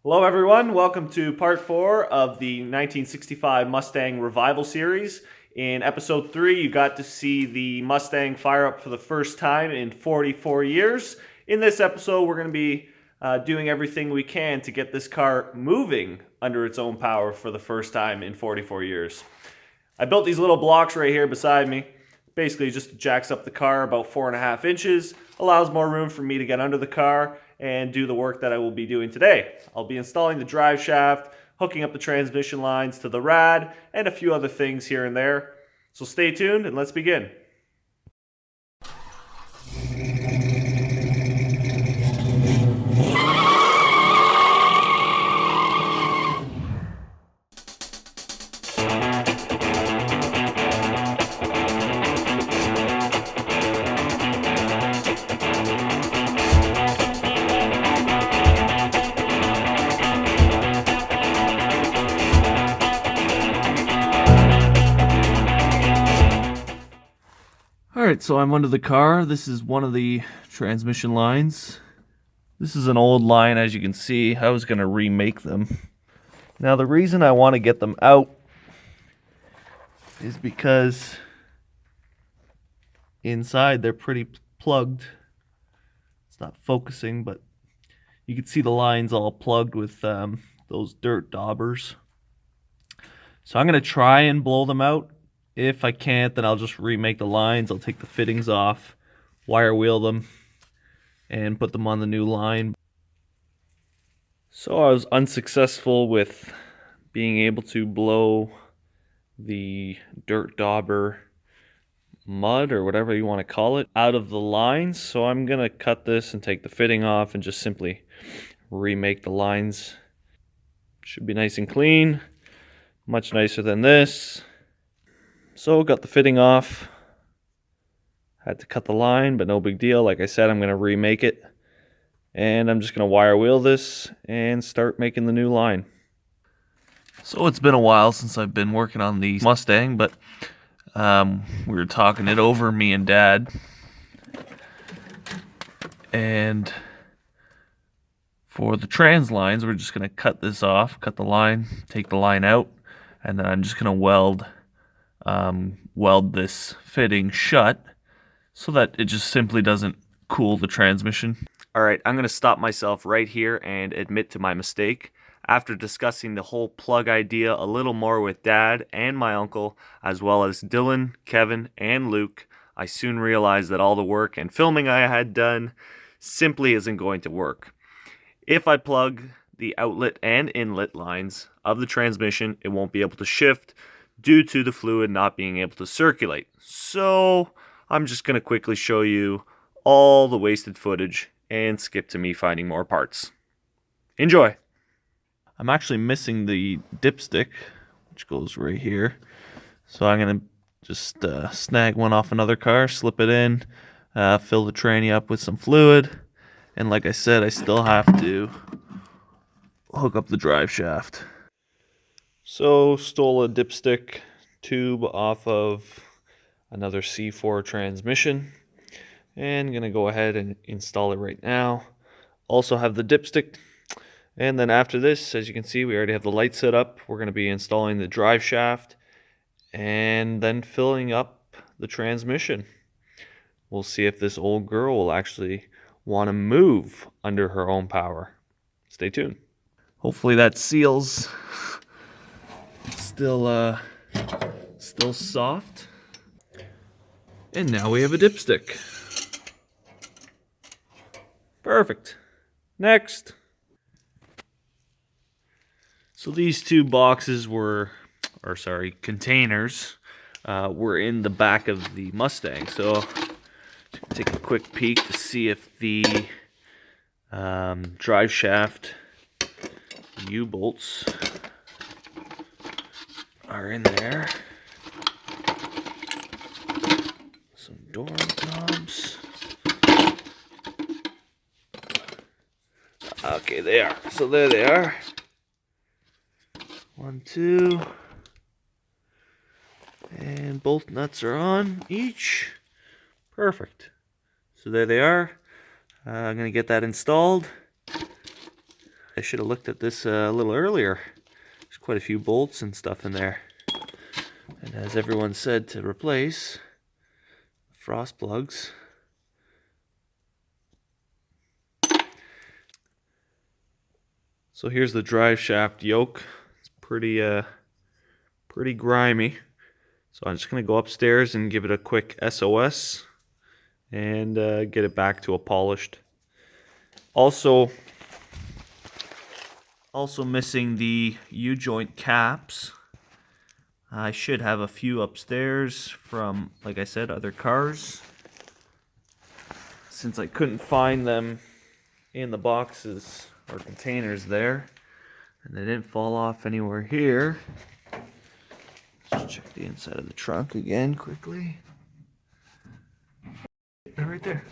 Hello everyone, welcome to part 4 of the 1965 Mustang Revival Series. In episode 3, you got to see the Mustang fire up for the first time in 44 years. In this episode, we're going to be doing everything we can to get this car moving under its own power for the first time in 44 years. I built these little blocks right here beside me. Basically just jacks up the car about 4.5 inches, allows more room for me to get under the car and do the work that I will be doing today. I'll be installing the drive shaft, hooking up the transmission lines to the rad, and a few other things here and there. So stay tuned and let's begin. Alright, so I'm under the car. This is one of the transmission lines. This is an old line, as you can see. I was going to remake them. Now, the reason I want to get them out is because inside they're pretty plugged. It's not focusing, but you can see the lines all plugged with those dirt daubers. So I'm going to try and blow them out. If I can't, then I'll just remake the lines. I'll take the fittings off, wire wheel them, and put them on the new line. So I was unsuccessful with being able to blow the dirt dauber mud, or whatever you want to call it, out of the lines. So I'm going to cut this and take the fitting off and just simply remake the lines. Should be nice and clean, much nicer than this. So got the fitting off, had to cut the line, but no big deal. Like I said, I'm going to remake it, and I'm just going to wire wheel this and start making the new line. So it's been a while since I've been working on the Mustang, but we were talking it over, me and Dad, and for the trans lines, we're just going to cut this off, cut the line, take the line out, and then I'm just going to weld this fitting shut so that it just simply doesn't cool the transmission. Alright, I'm going to stop myself right here and admit to my mistake. After discussing the whole plug idea a little more with Dad and my uncle, as well as Dylan, Kevin, and Luke, I soon realized that all the work and filming I had done simply isn't going to work. If I plug the outlet and inlet lines of the transmission, it won't be able to shift due to the fluid not being able to circulate. So I'm just going to quickly show you all the wasted footage and skip to me finding more parts. Enjoy! I'm actually missing the dipstick, which goes right here. So I'm going to just snag one off another car, slip it in, fill the tranny up with some fluid. And like I said, I still have to hook up the drive shaft. So, stole a dipstick tube off of another C4 transmission, and going to go ahead and install it right now. Also have the dipstick, and then after this, as you can see, we already have the light set up. We're going to be installing the drive shaft and then filling up the transmission. We'll see if this old girl will actually want to move under her own power. Stay tuned. Hopefully that seals. Still soft. And now we have a dipstick. Perfect. Next. So these two boxes containers were in the back of the Mustang. So take a quick peek to see if the drive shaft U-bolts are in there. Some door knobs. Okay, they are. So there they are. 1, 2. And both nuts are on each. Perfect. So there they are. I'm going to get that installed. I should have looked at this a little earlier. There's quite a few bolts and stuff in there. And as everyone said, to replace frost plugs. So here's the drive shaft yoke. It's pretty grimy. So I'm just gonna go upstairs and give it a quick SOS and get it back to a polished. Also missing the U-joint caps. I should have a few upstairs from, like I said, other cars. Since I couldn't find them in the boxes or containers there, and they didn't fall off anywhere here. Let's check the inside of the trunk again quickly. They're right there.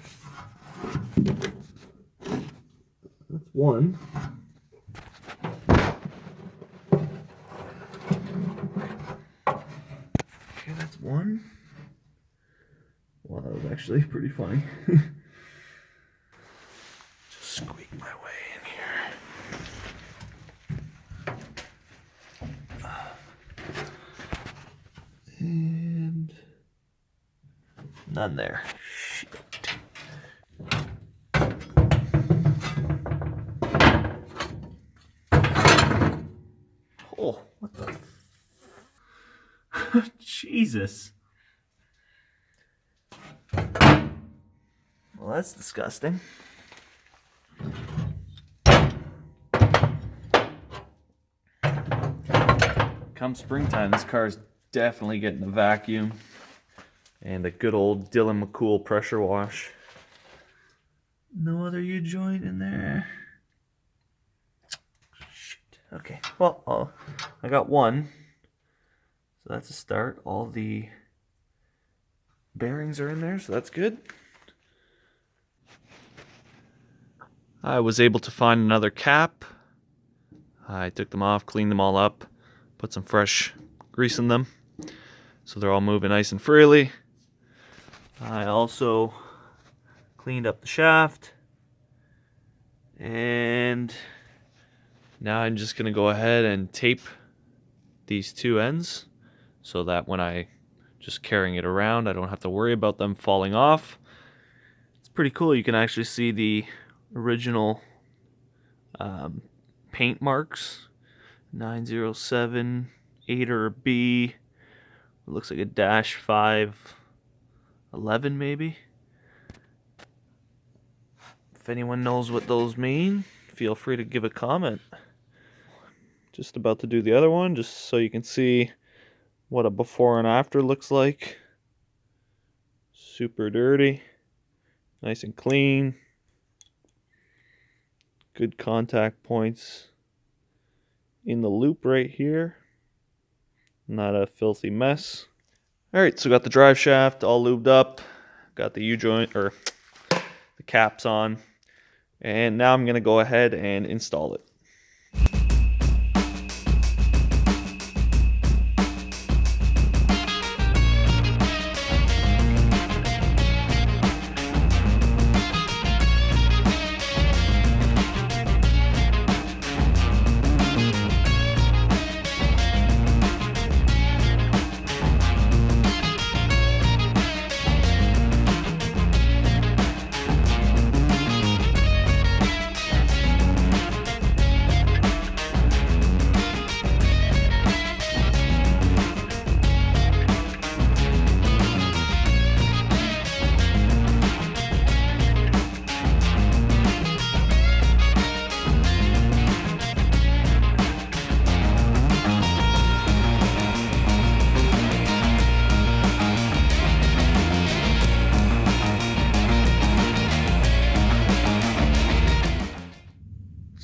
That's one. Okay, that's one. Wow, that was actually pretty funny. Just squeak my way in here. And none there. Shit. Oh, what the? Jesus. Well, that's disgusting. Come springtime, this car's definitely getting a vacuum and a good old Dylan McCool pressure wash. No other U-joint in there. Shit. Okay, well, I got one. So that's a start. All the bearings are in there, so that's good. I was able to find another cap. I took them off, cleaned them all up, put some fresh grease in them, so they're all moving nice and freely. I also cleaned up the shaft, and now I'm just going to go ahead and tape these two ends so that when I just carrying it around, I don't have to worry about them falling off. It's pretty cool. You can actually see the original paint marks. 907 8 B. It looks like a dash 511 maybe. If anyone knows what those mean, feel free to give a comment. Just about to do the other one, just so you can see what a before and after looks like. Super dirty, nice and clean. Good contact points in the loop right here. Not a filthy mess. Alright, so got the drive shaft all lubed up. Got the U-joint, or the caps on. And now I'm going to go ahead and install it.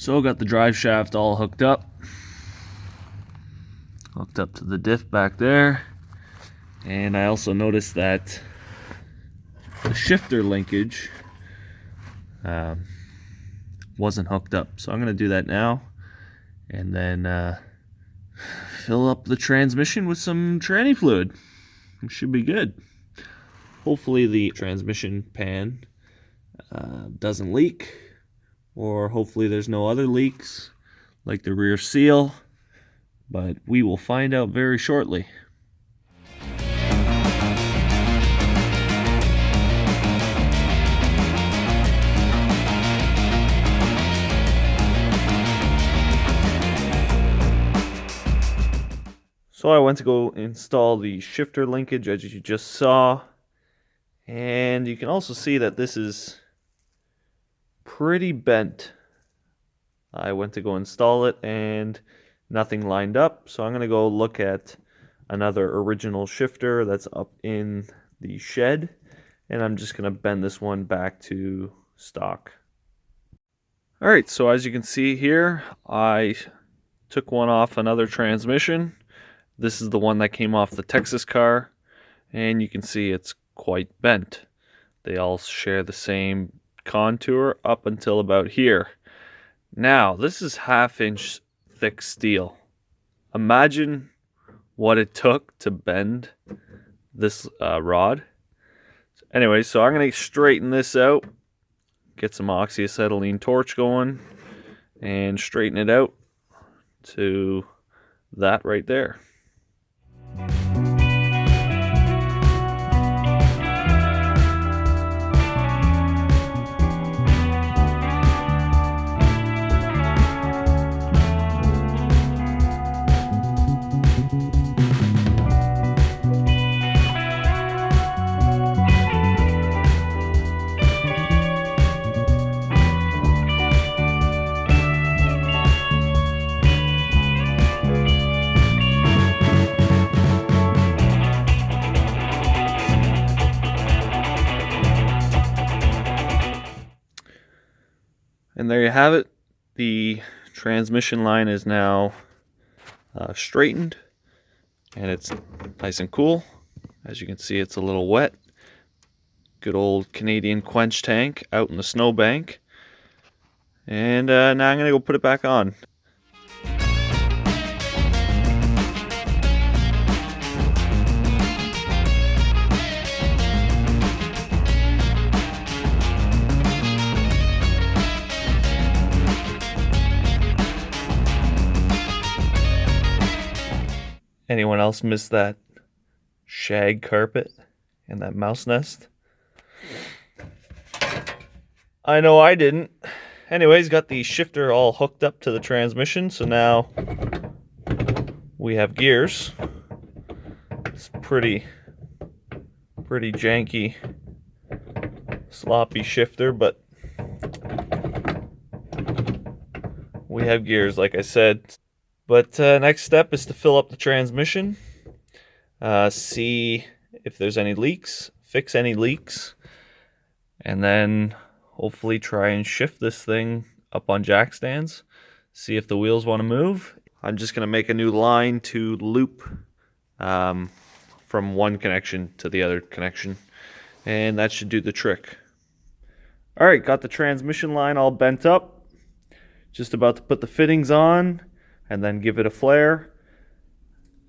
So got the drive shaft all hooked up to the diff back there, and I also noticed that the shifter linkage wasn't hooked up, so I'm going to do that now, and then fill up the transmission with some tranny fluid. It should be good. Hopefully the transmission pan doesn't leak, or hopefully there's no other leaks. like the rear seal, but we will find out very shortly. So I went to go install the shifter linkage, as you just saw, and you can also see that this is pretty bent. I went to go install it and nothing lined up, so I'm going to go look at another original shifter that's up in the shed, and I'm just going to bend this one back to stock. Alright, so as you can see here, I took one off another transmission. This is the one that came off the Texas car, and you can see it's quite bent. They all share the same contour up until about here. Now, this is 1/2 inch thick steel. Imagine what it took to bend this rod. Anyway, so I'm going to straighten this out, get some oxyacetylene torch going, and straighten it out to that right there. And there you have it. The transmission line is now straightened, and it's nice and cool. As you can see, it's a little wet. Good old Canadian quench tank out in the snowbank. And now I'm going to go put it back on. Anyone else miss that shag carpet and that mouse nest? I know I didn't. Anyways, got the shifter all hooked up to the transmission, so now we have gears. It's pretty janky, sloppy shifter, but we have gears, like I said. But next step is to fill up the transmission, see if there's any leaks, fix any leaks, and then hopefully try and shift this thing up on jack stands, see if the wheels want to move. I'm just going to make a new line to loop from one connection to the other connection, and that should do the trick. Alright, got the transmission line all bent up, just about to put the fittings on, and then give it a flare,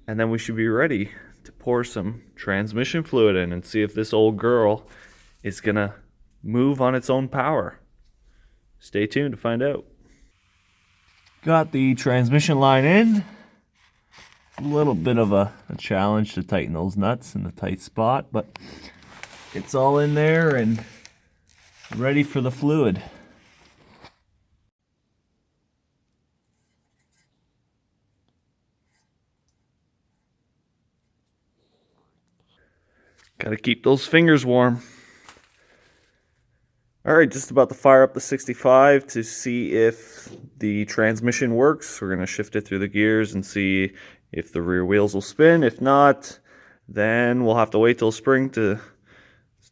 and then we should be ready to pour some transmission fluid in and see if this old girl is gonna move on its own power. Stay tuned to find out. Got the transmission line in. A little bit of a challenge to tighten those nuts in the tight spot, but it's all in there and ready for the fluid. Gotta keep those fingers warm. Alright, just about to fire up the 65 to see if the transmission works. We're gonna shift it through the gears and see if the rear wheels will spin. If not, then we'll have to wait till spring to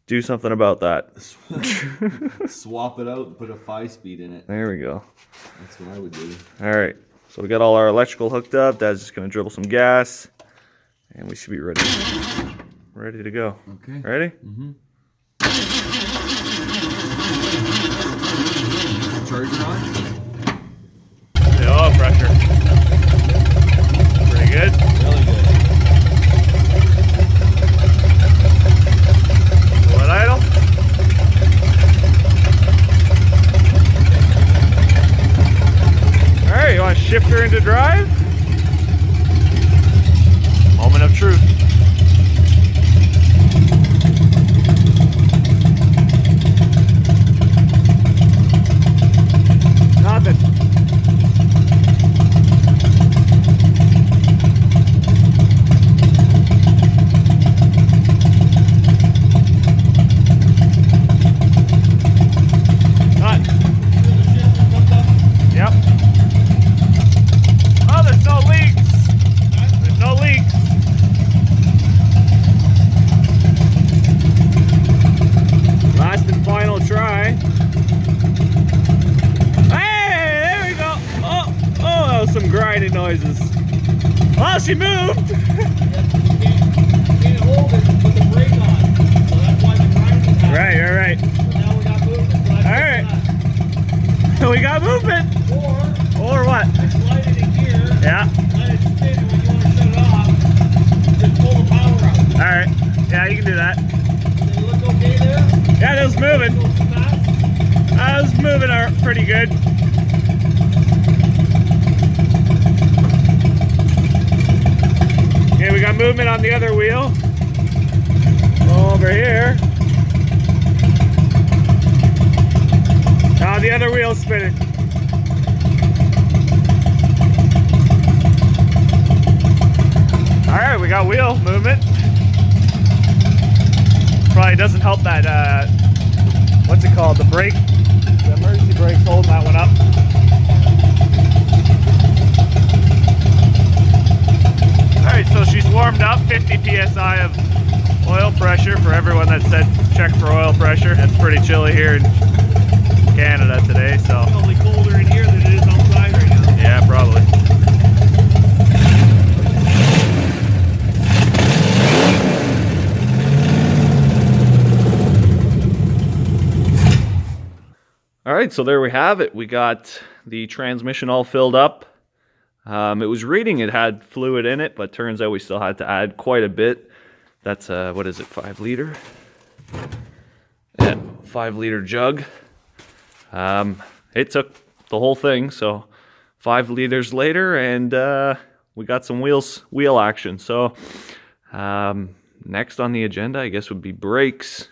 do something about that. Swap it out and put a 5-speed in it. There we go. That's what I would do. Alright, so we got all our electrical hooked up. Dad's just gonna dribble some gas, and we should be ready. Ready to go. Okay. Ready? Mm-hmm. Charger on? The oil pressure. Pretty good? Really good. What idle? Alright, you want shifter into drive. Moment of truth. Nothing. Yep. Oh, there's no leaks. There's no leaks. Last and final try. Hey, there we go. Oh, that was some grinding noises. Oh, she moved. Can't hold it with the brake on. So that's why the grinding happened. Right. But now we got movement. So All right. We got movement. Or what? I slide it in here. Yeah. Let it spin, and when you want to shut it off, just pull the power out. All right. Yeah, you can do that. Did it look okay there? Yeah, that was moving. Go too fast? That was moving pretty good. Okay, we got movement on the other wheel. Over here. Now the other wheel's spinning. All right, we got wheel movement. Probably doesn't help that, what's it called? The brake, the emergency brake's holding that one up. All right, so she's warmed up, 50 PSI of oil pressure for everyone that said check for oil pressure. It's pretty chilly here in Canada today, so. Probably colder in here than it is outside right now. Yeah, probably. All right, so there we have it. We got the transmission all filled up. It was reading it had fluid in it, but turns out we still had to add quite a bit. That's what is it, 5 liter? Yeah, 5 liter jug. It took the whole thing, so 5 liters later, and we got some wheel action. So next on the agenda, I guess, would be brakes.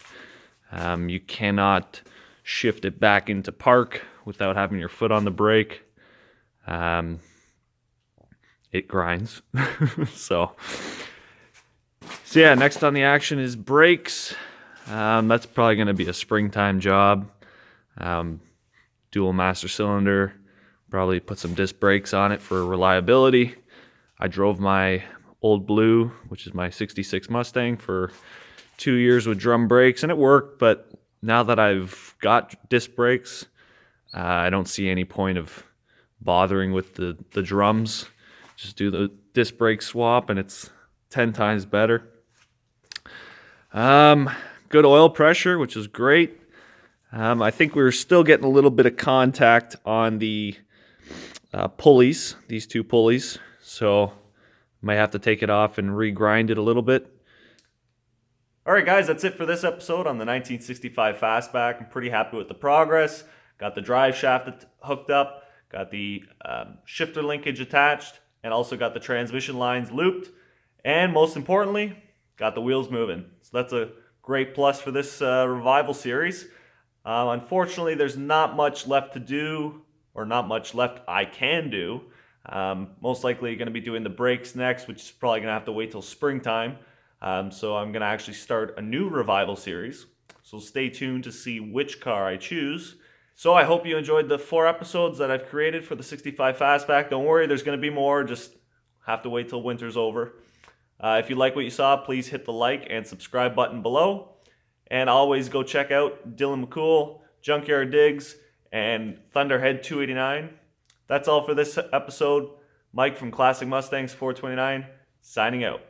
You cannot shift it back into park without having your foot on the brake. It grinds. so yeah, next on the action is brakes. That's probably going to be a springtime job. Dual master cylinder, probably put some disc brakes on it for reliability. I drove my Old Blue, which is my 66 Mustang, for 2 years with drum brakes, and it worked, but now that I've got disc brakes, I don't see any point of bothering with the drums. Just do the disc brake swap and it's 10 times better. Good oil pressure, which is great. I think we were still getting a little bit of contact on the pulleys, these 2 pulleys, so might have to take it off and regrind it a little bit. All right, guys, that's it for this episode on the 1965 Fastback. I'm pretty happy with the progress. Got the drive shaft hooked up, got the shifter linkage attached, and also got the transmission lines looped. And most importantly, got the wheels moving. So that's a great plus for this revival series. Unfortunately, there's not much left to do, or not much left I can do. Most likely going to be doing the brakes next, which is probably going to have to wait till springtime. So I'm going to actually start a new revival series. So stay tuned to see which car I choose. So I hope you enjoyed the 4 episodes that I've created for the 65 Fastback. Don't worry, there's going to be more. Just have to wait till winter's over. If you like what you saw, please hit the like and subscribe button below. And always go check out Dylan McCool, Junkyard Digs, and Thunderhead 289. That's all for this episode. Mike from Classic Mustangs 429, signing out.